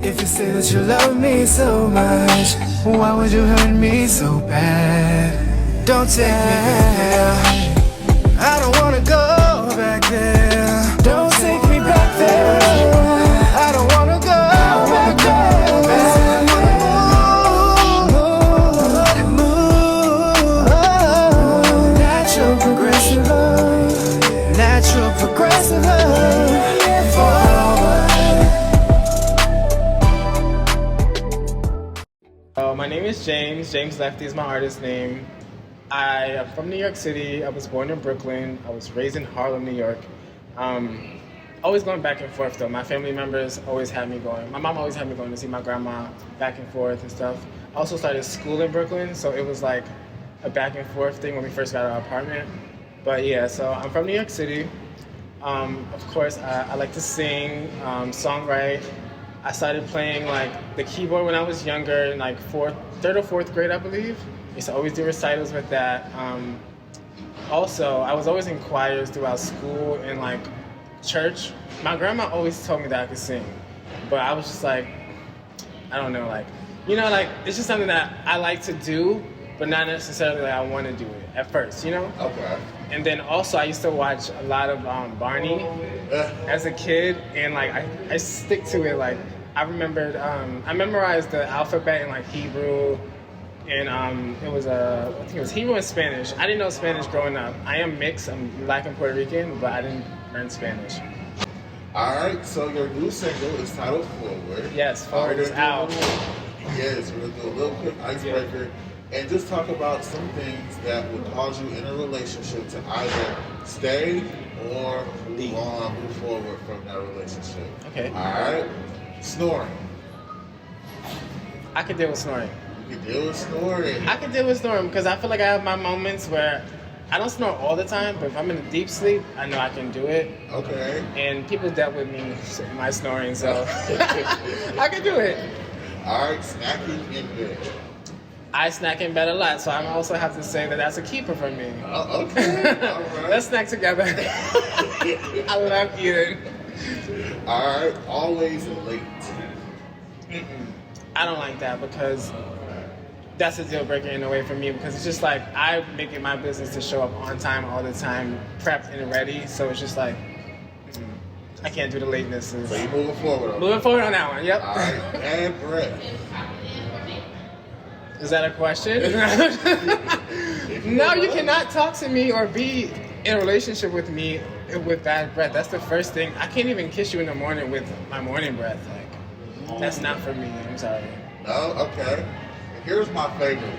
If you say that you love me so much, why would you hurt me so bad? Don't take me there. I don't wanna go back there. Don't take me back there. I don't wanna go back there. Move. Natural progressive love. Natural progressive love. My name is James. James Leftyr is my artist name. I am from New York City. I was born in Brooklyn. I was raised in Harlem, New York. Always going back and forth though. My family members always had me going. My mom always had me going to see my grandma back and forth and stuff. I also started school in Brooklyn, so it was like a back and forth thing when we first got our apartment. But yeah, so I'm from New York City. Of course, I like to sing, songwrite. I started playing like the keyboard when I was younger, in like third or fourth grade, I believe. I used to always do recitals with that. Also, I was always in choirs throughout school and like church. My grandma always told me that I could sing, but I was just like, I don't know, like, you know, like it's just something that I like to do, but not necessarily like I want to do it at first, you know? Okay. And then also I used to watch a lot of Barney as a kid, and like I stick to it. Like I remembered, I memorized the alphabet in like Hebrew, and it was I think it was Hebrew and Spanish. I didn't know Spanish growing up. I am mixed. I'm Black and Puerto Rican, but I didn't learn Spanish. All right, so your new single is titled Forward. Yes, Forward is out. Yes, we're gonna do a little quick icebreaker. And just talk about some things that would cause you in a relationship to either stay or move forward from that relationship. Okay. All right. Snoring. I could deal with snoring. You can deal with snoring. I can deal with snoring because I feel like I have my moments where I don't snore all the time, but if I'm in a deep sleep, I know I can do it. Okay. And people dealt with me in my snoring, so I can do it. All right. Snacking in bed. I snack in bed a lot, so I also have to say that that's a keeper for me. Okay. All right. Let's snack together. I love eating. All right. Always late. I don't like that because that's a deal breaker in a way for me, because it's just like I make it my business to show up on time all the time, prepped and ready. So it's just like I can't do the lateness. So you moving forward. Moving forward on that one. Yep. All right. And breath. Is that a question? No, you cannot talk to me or be in a relationship with me with bad breath. That's the first thing. I can't even kiss you in the morning with my morning breath. Like, that's not for me. I'm sorry. No? Okay. Here's my favorite.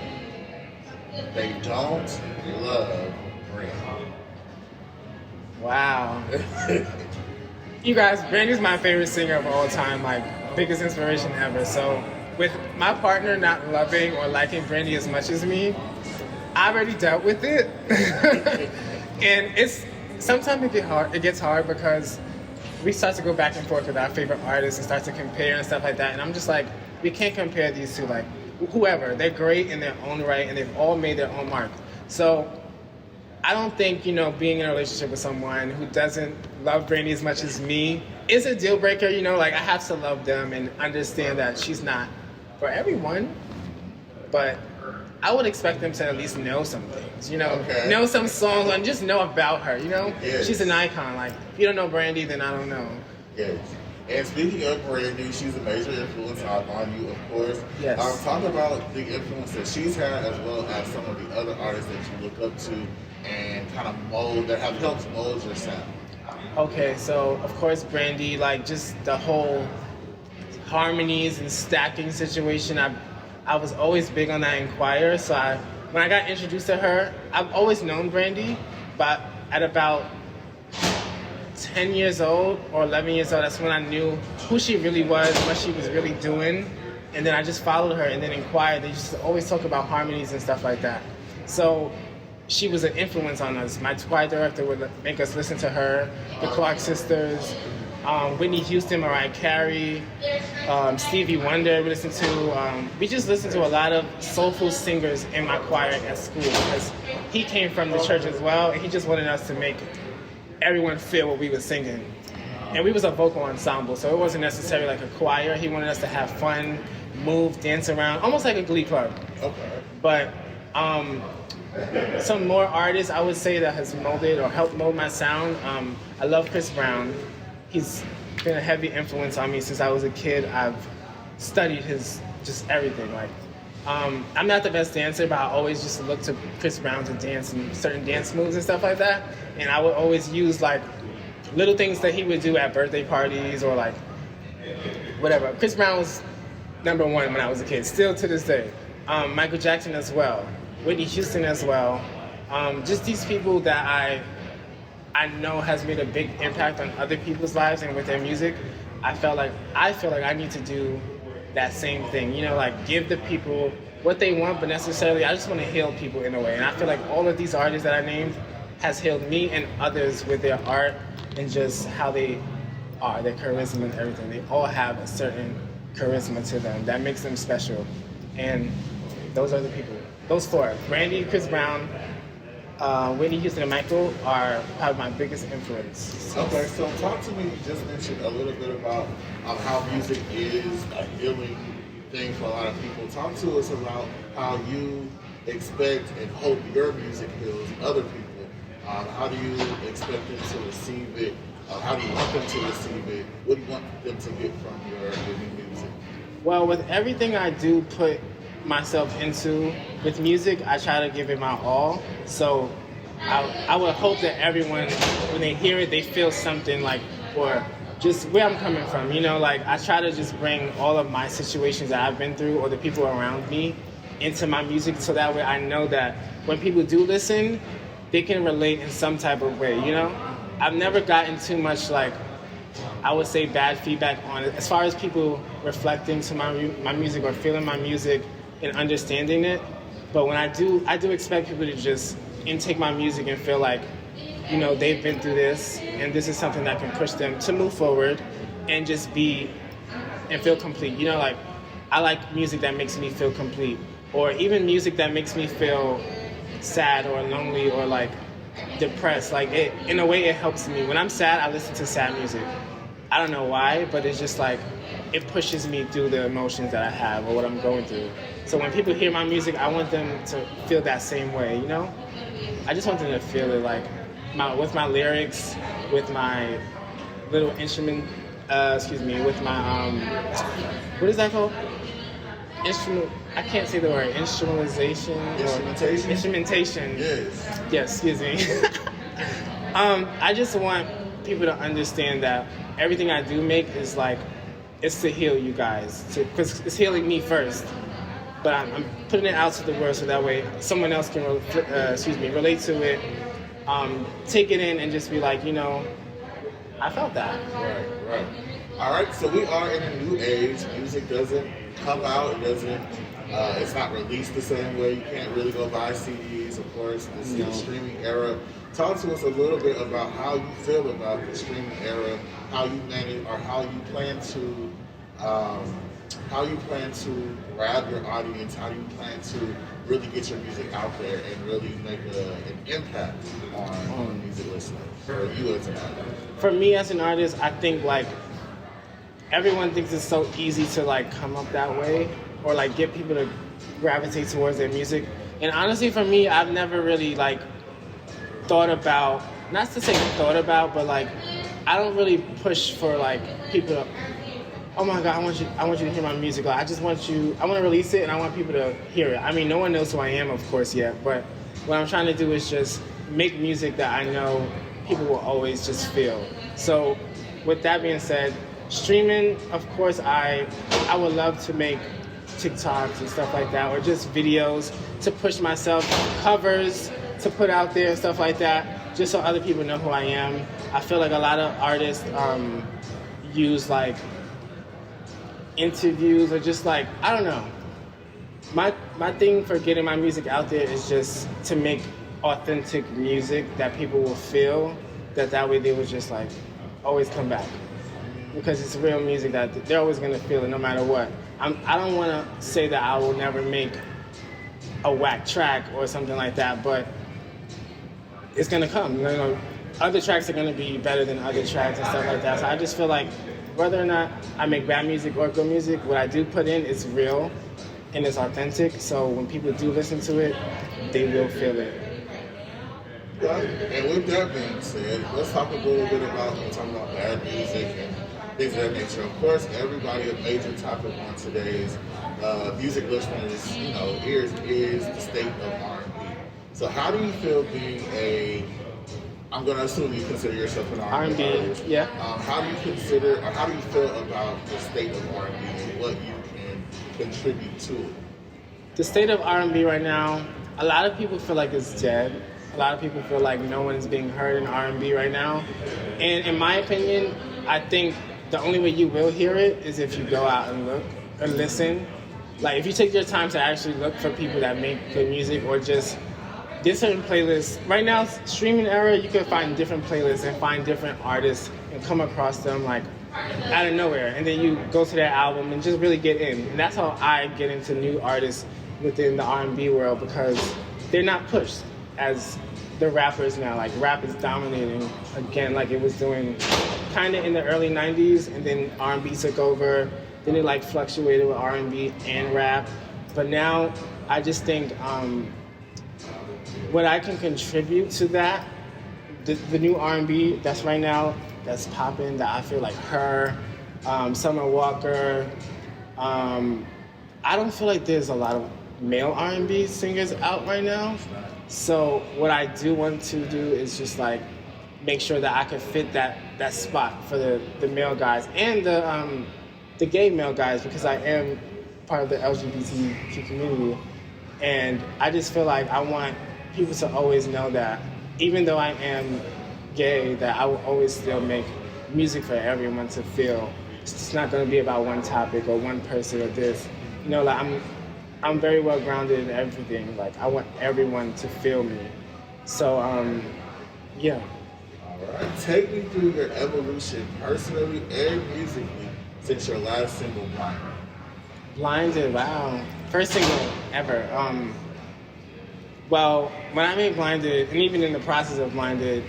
They don't love Brandy. Wow. You guys, Brandy's my favorite singer of all time. Like, biggest inspiration ever. So, with my partner not loving or liking Brandy as much as me, I already dealt with it. And sometimes it gets hard because we start to go back and forth with our favorite artists and start to compare and stuff like that. And I'm just like, we can't compare these two. Like, whoever, they're great in their own right and they've all made their own mark. So I don't think, being in a relationship with someone who doesn't love Brandy as much as me is a deal breaker. Like, I have to love them and understand that she's not for everyone, but I would expect them to at least know some things, know some songs and just know about her, Yes. She's an icon. Like, if you don't know Brandy, then I don't know. Yes. And speaking of Brandy, she's a major influence on you, of course. Yes. Talk about the influence that she's had as well as some of the other artists that you look up to and kind of that have helped mold your sound. Okay, so of course Brandy, like just the whole harmonies and stacking situation, I was always big on that in choir. So when I got introduced to her, I've always known Brandy, but at about 10 years old or 11 years old, that's when I knew who she really was, what she was really doing. And then I just followed her, and then in choir, they just always talk about harmonies and stuff like that. So she was an influence on us. My choir director would make us listen to her, the Clark sisters, Whitney Houston, Mariah Carey, Stevie Wonder. We just listened to a lot of soulful singers in my choir at school because he came from the church as well, and he just wanted us to make everyone feel what we were singing. And we was a vocal ensemble, so it wasn't necessarily like a choir. He wanted us to have fun, move, dance around, almost like a glee club. Okay. But some more artists I would say that has molded or helped mold my sound. I love Chris Brown. He's been a heavy influence on me since I was a kid. I've studied his just everything. Like, I'm not the best dancer, but I always just look to Chris Brown to dance and certain dance moves and stuff like that. And I would always use like little things that he would do at birthday parties or like whatever. Chris Brown was number one when I was a kid, still to this day. Michael Jackson as well, Whitney Houston as well. Just these people that I know has made a big impact on other people's lives and with their music. I feel like I need to do that same thing, you know, like give the people what they want, but necessarily I just want to heal people in a way. And I feel like all of these artists that I named has healed me and others with their art and just how they are, their charisma and everything. They all have a certain charisma to them that makes them special. And those are the people. Those four, Brandy, Chris Brown, Whitney Houston, and Michael are probably my biggest influence. Okay, so talk to me. You just mentioned a little bit about how music is a healing thing for a lot of people. Talk to us about how you expect and hope your music heals other people. How do you expect them to receive it? How do you want them to receive it? What do you want them to get from your new music? Well, with everything I do put myself into with music, I try to give it my all. So I would hope that everyone, when they hear it, they feel something like, or just where I'm coming from, you know, like I try to just bring all of my situations that I've been through or the people around me into my music, so that way I know that when people do listen, they can relate in some type of way, you know? I've never gotten too much, like, I would say bad feedback on it. As far as people reflecting to my music or feeling my music and understanding it. But when I do expect people to just intake my music and feel like, you know, they've been through this and this is something that can push them to move forward and just be and feel complete. You know, like, I like music that makes me feel complete, or even music that makes me feel sad or lonely or like depressed. Like, it, in a way, it helps me. When I'm sad, I listen to sad music. I don't know why, but it's just like, it pushes me through the emotions that I have or what I'm going through. So when people hear my music, I want them to feel that same way, you know? I just want them to feel it, like, with my lyrics, with my little instrument, with my, what is that called? I can't say the word, instrumentation. Instrumentation. Yes. Yes, excuse me. I just want people to understand that everything I do make is like, it's to heal you guys, because it's healing me first. But I'm putting it out to the world so that way someone else can relate to it, take it in and just be like, you know, I felt that. Right. All right, so we are in a new age. Music doesn't come out. It doesn't. It's not released the same way. You can't really go buy CDs, of course. This is the streaming era. Talk to us a little bit about how you feel about the streaming era, how you manage, or how you plan to grab your audience, how you plan to really get your music out there and really make an impact on music listeners, for you as an artist. For me as an artist, I think like everyone thinks it's so easy to like come up that way or like get people to gravitate towards their music. And honestly, for me, I've never really like thought about, not to say thought about, but like I don't really push for like people to, oh my God, I want you to hear my music. Like, I want to release it and I want people to hear it. I mean, no one knows who I am, of course, yet, but what I'm trying to do is just make music that I know people will always just feel. So with that being said, streaming, of course, I would love to make TikToks and stuff like that, or just videos to push myself, covers to put out there and stuff like that, just so other people know who I am. I feel like a lot of artists use like interviews or just like, I don't know. My thing for getting my music out there is just to make authentic music that people will feel, that way they will just like always come back. Because it's real music that they're always gonna feel it no matter what. I don't wanna say that I will never make a whack track or something like that, but it's gonna come. You know, other tracks are going to be better than other tracks and stuff like that. So I just feel like whether or not I make bad music or good music, what I do put in is real and it's authentic. So when people do listen to it, they will feel it. And with that being said, let's talk a little bit about bad music and things of that nature. Of course, everybody, a major topic on today's music listeners, ears is the state of R&B. So how do you feel being I'm going to assume you consider yourself an R&B artist. Yeah. How do you feel about the state of R&B and what you can contribute to it? The state of R&B right now, a lot of people feel like it's dead. A lot of people feel like no one is being heard in R&B right now. And in my opinion, I think the only way you will hear it is if you go out and look or listen. Like if you take your time to actually look for people that make good music, or just there's certain playlists. Right now, streaming era, you can find different playlists and find different artists and come across them like out of nowhere. And then you go to their album and just really get in. And that's how I get into new artists within the R&B world, because they're not pushed as the rappers now. Like rap is dominating again, like it was doing kind of in the early 90s, and then R&B took over. Then it like fluctuated with R&B and rap. But now I just think what I can contribute to that, the new R&B that's right now, that's popping, that I feel like her, Summer Walker. I don't feel like there's a lot of male R&B singers out right now. So what I do want to do is just like make sure that I could fit that spot for the male guys and the gay male guys, because I am part of the LGBTQ community. And I just feel like I want people to always know that even though I am gay, that I will always still make music for everyone to feel. It's just not going to be about one topic or one person or this. Like I'm very well grounded in everything. Like I want everyone to feel me. So yeah. All right. Take me through your evolution personally and musically since your last single, Blinded. Blinded, wow. First single ever. Well, when I made Blinded, and even in the process of Blinded,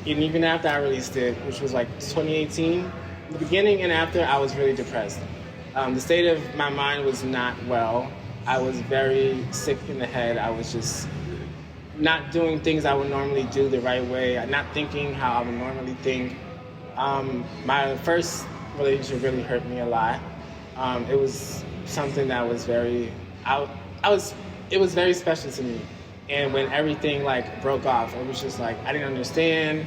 and even after I released it, which was like 2018, in the beginning and after, I was really depressed. The state of my mind was not well. I was very sick in the head. I was just not doing things I would normally do the right way, not thinking how I would normally think. My first relationship really hurt me a lot. It was something that was very, it was very special to me. And when everything like broke off, it was just like, I didn't understand.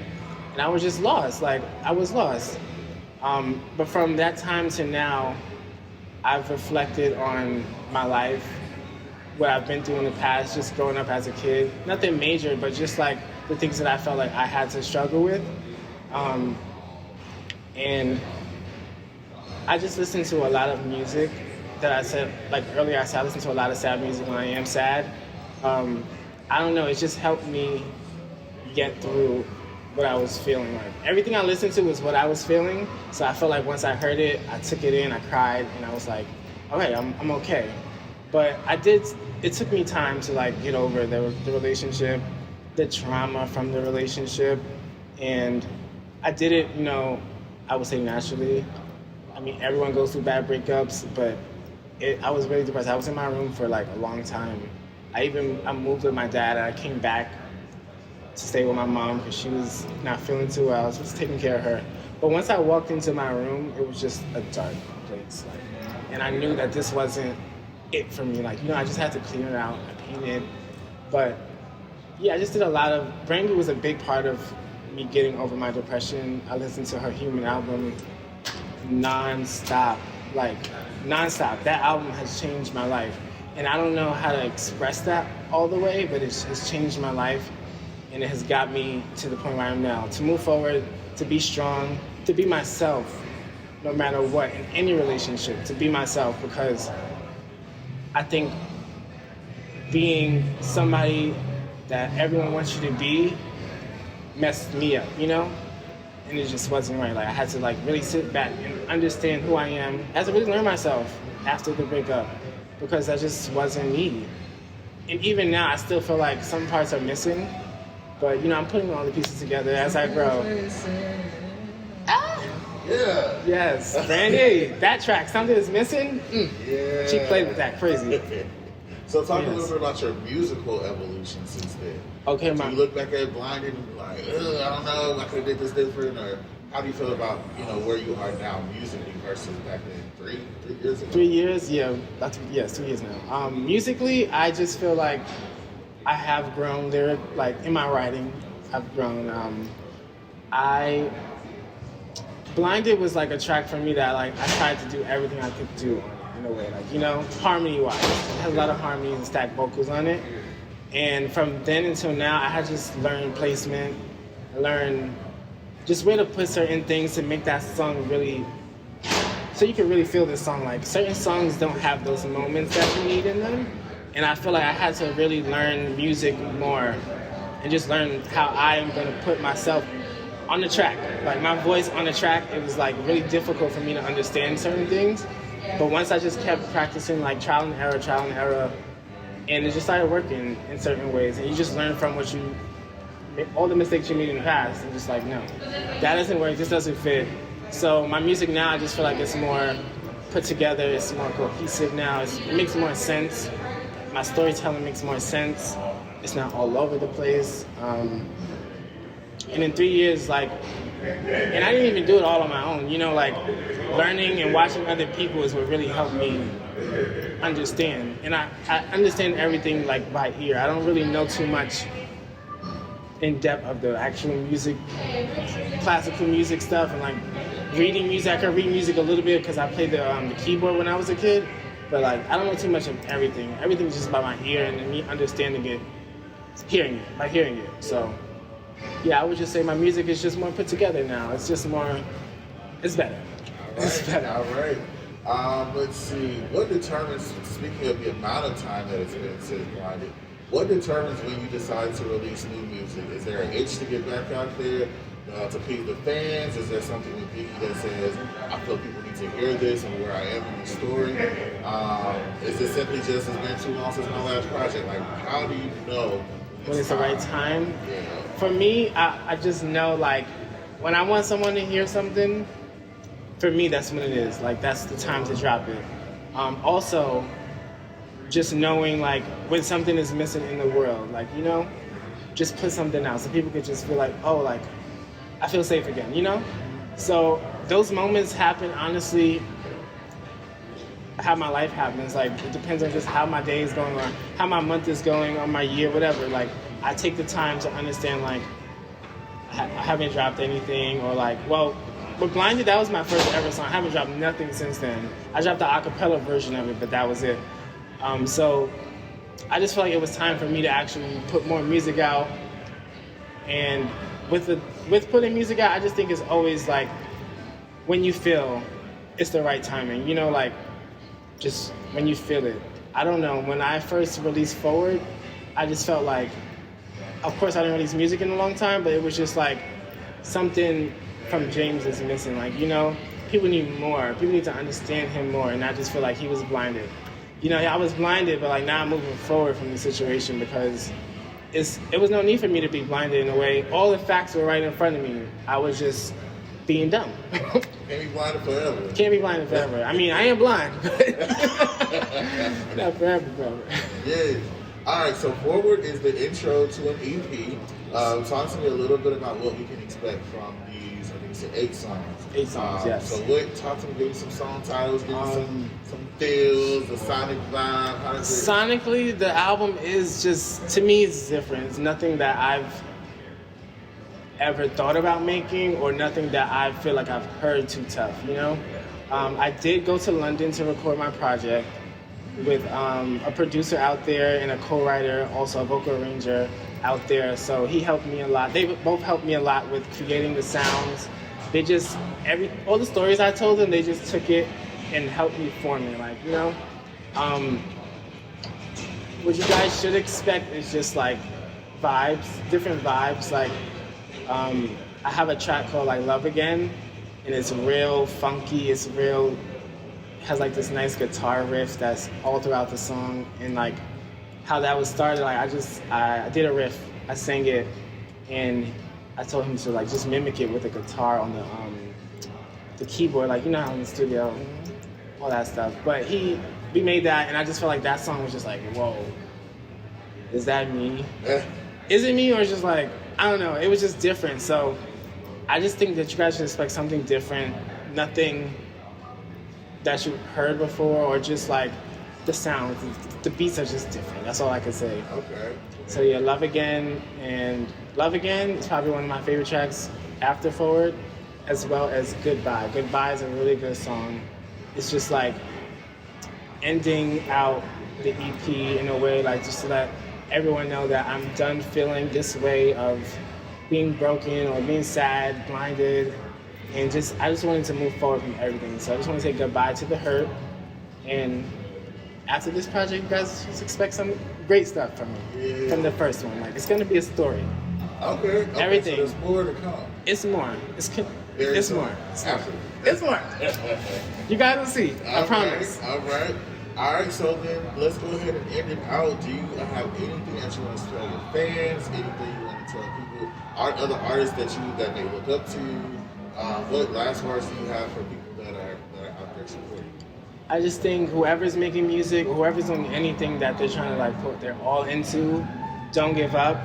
And I was just lost, like I was lost. But from that time to now, I've reflected on my life, what I've been through in the past, just growing up as a kid. Nothing major, but just like the things that I felt like I had to struggle with. And I just listen to a lot of music that I said, like earlier I said, I listen to a lot of sad music when I am sad. I don't know, it just helped me get through what I was feeling like. Everything I listened to was what I was feeling, so I felt like once I heard it, I took it in, I cried, and I was like, all right, I'm okay. But it took me time to like get over the relationship, the trauma from the relationship, and I did it, I would say naturally. I mean, everyone goes through bad breakups, but I was really depressed. I was in my room for like a long time. I moved with my dad, and I came back to stay with my mom because she was not feeling too well. I was just taking care of her. But once I walked into my room, it was just a dark place. And I knew that this wasn't it for me. I just had to clear it out. I painted. But yeah, I just did a lot of, Brandy was a big part of me getting over my depression. I listened to her Human album non-stop. That album has changed my life. And I don't know how to express that all the way, but it's changed my life. And it has got me to the point where I am now. To move forward, to be strong, to be myself, no matter what, in any relationship, to be myself, because I think being somebody that everyone wants you to be messed me up, And it just wasn't right. I had to really sit back and understand who I am. I had to really learn myself after the breakup, because that just wasn't me. And even now, I still feel like some parts are missing. But I'm putting all the pieces together as I grow. Yeah. Yes, Brandy, that track, Something Is Missing. Yeah. She played with that crazy. So talk a Yes. little bit about your musical evolution since then. Okay, Do you look back at Blinded and be like, ugh, I don't know, I could have did this different, or how do you feel about where you are now musically versus back then, 3 years ago? 3 years, yeah, 2 years now. Musically, I just feel like I have grown like in my writing, I've grown. Blinded was like a track for me that like I tried to do everything I could do on it in a way, like harmony wise. It has a lot of harmonies and stacked vocals on it. And from then until now, I had just learned placement, learned just where to put certain things to make that song really, so you can really feel this song. Like certain songs don't have those moments that you need in them. And I feel like I had to really learn music more and just learn how I am going to put myself on the track. Like my voice on the track, it was like really difficult for me to understand certain things. But once I just kept practicing like trial and error, and it just started working in certain ways. And you just learn from all the mistakes you made in the past, and just like, no, that doesn't work, this doesn't fit. So my music now, I just feel like it's more put together, it's more cohesive now, it makes more sense. My storytelling makes more sense. It's not all over the place. And in 3 years, like, and I didn't even do it all on my own, like learning and watching other people is what really helped me understand. And I understand everything like by ear. I don't really know too much in depth of the actual music, classical music stuff, and like reading music. I can read music a little bit because I played the keyboard when I was a kid, but like I don't know too much of everything. Everything's just by my ear and me understanding it, hearing it. So yeah, I would just say my music is just more put together now. It's just more, it's better. It's better. All right. Let's see. What determines, speaking of the amount of time that it's been since Blinded, what determines when you decide to release new music? Is there an itch to get back out there to please the fans? Is there something within you that says, I feel people need to hear this and where I am in the story? Is it simply just, it's been too long since my last project? Like, how do you know when it's the right time? Yeah. For me, I just know, like, when I want someone to hear something, for me, that's when it is. Like, that's the time to drop it. Also, just knowing, like, when something is missing in the world, like, just put something out so people could just feel like, oh, like, I feel safe again, So those moments happen, honestly, how my life happens. Like, it depends on just how my day is going or how my month is going or my year, whatever. Like, I take the time to understand, like, I haven't dropped anything, or like, well, with Blinded, that was my first ever song. I haven't dropped nothing since then. I dropped the acapella version of it, but that was it. So I just felt like it was time for me to actually put more music out. And with putting music out, I just think it's always like when you feel it's the right timing, like just when you feel it. I don't know, when I first released Forward, I just felt like, of course I didn't release music in a long time, but it was just like something from James is missing. Like, people need more. People need to understand him more, and I just feel like he was blinded. I was blinded, but like now I'm moving forward from the situation because it was no need for me to be blinded in a way. All the facts were right in front of me. I was just being dumb. Can't be blinded forever. Can't be blinded forever. I mean, I am blind, but not forever. Yeah. All right, so Forward is the intro to an EP. Talk to me a little bit about what we can expect from these, I think it's 8 songs. 8 songs, yes. So talk to me, give me some song titles, give me some feels, the sonic vibe. How does it... Sonically, the album is just, to me, it's different. It's nothing that I've ever thought about making or nothing that I feel like I've heard too tough, I did go to London to record my project with a producer out there and a co-writer, also a vocal arranger out there. So he helped me a lot. They both helped me a lot with creating the sounds. They just, all the stories I told them, they just took it and helped me form it. Like, what you guys should expect is just like vibes, different vibes. Like, I have a track called like Love Again, and it's real funky, it's real, has like this nice guitar riff that's all throughout the song. And like how that was started, like I did a riff, I sang it, and I told him to like just mimic it with a guitar on the keyboard, like you know how in the studio, all that stuff. But we made that, and I just felt like that song was just like, whoa, is that me? Is it me, or just like, I don't know, it was just different. So I just think that you guys should expect something different, nothing that you've heard before, or just like the sounds, the beats are just different. That's all I can say. Okay. So yeah, Love Again, and Love Again is probably one of my favorite tracks after Forward, as well as Goodbye. Goodbye is a really good song. It's just like ending out the EP in a way, like just to let everyone know that I'm done feeling this way of being broken or being sad, blinded, and I just wanted to move forward from everything. So I just want to say goodbye to the hurt, and after this project, you guys just expect some great stuff from me, from the first one. Like, it's gonna be a story. Okay. Everything. So there's more to come. It's more. It's more. Absolutely. It's more. You guys will see. I promise. All right. All right. So then, let's go ahead and end it out. Do you have anything that you want to tell your fans? Anything you want to tell people? Other artists that they look up to? What last words do you have for people that are out there supporting you? I just think whoever's making music, whoever's doing anything that they're trying to like put their all into, don't give up.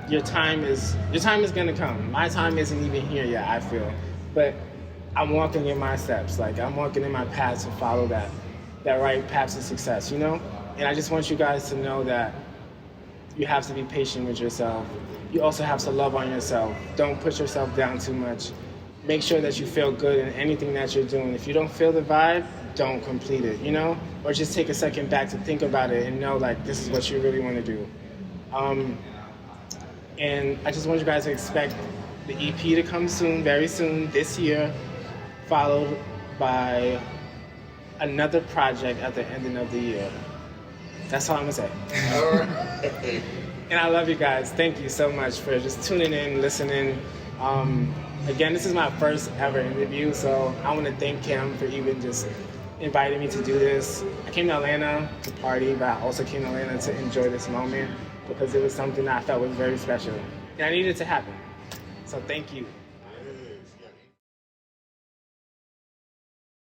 Your time is gonna come. My time isn't even here yet, I feel. But I'm walking in my steps. Like, I'm walking in my path to follow that right path to success, you know? And I just want you guys to know that you have to be patient with yourself. You also have to love on yourself. Don't put yourself down too much. Make sure that you feel good in anything that you're doing. If you don't feel the vibe, don't complete it, you know? Or just take a second back to think about it and know, like, this is what you really want to do. And I just want you guys to expect the EP to come soon, very soon, this year, followed by another project at the ending of the year. That's all I'm gonna say. All right. And I love you guys. Thank you so much for just tuning in, listening. Again, this is my first ever interview, so I want to thank Kim for even just inviting me to do this. I came to Atlanta to party, but I also came to Atlanta to enjoy this moment because it was something that I felt was very special. And I needed it to happen. So thank you.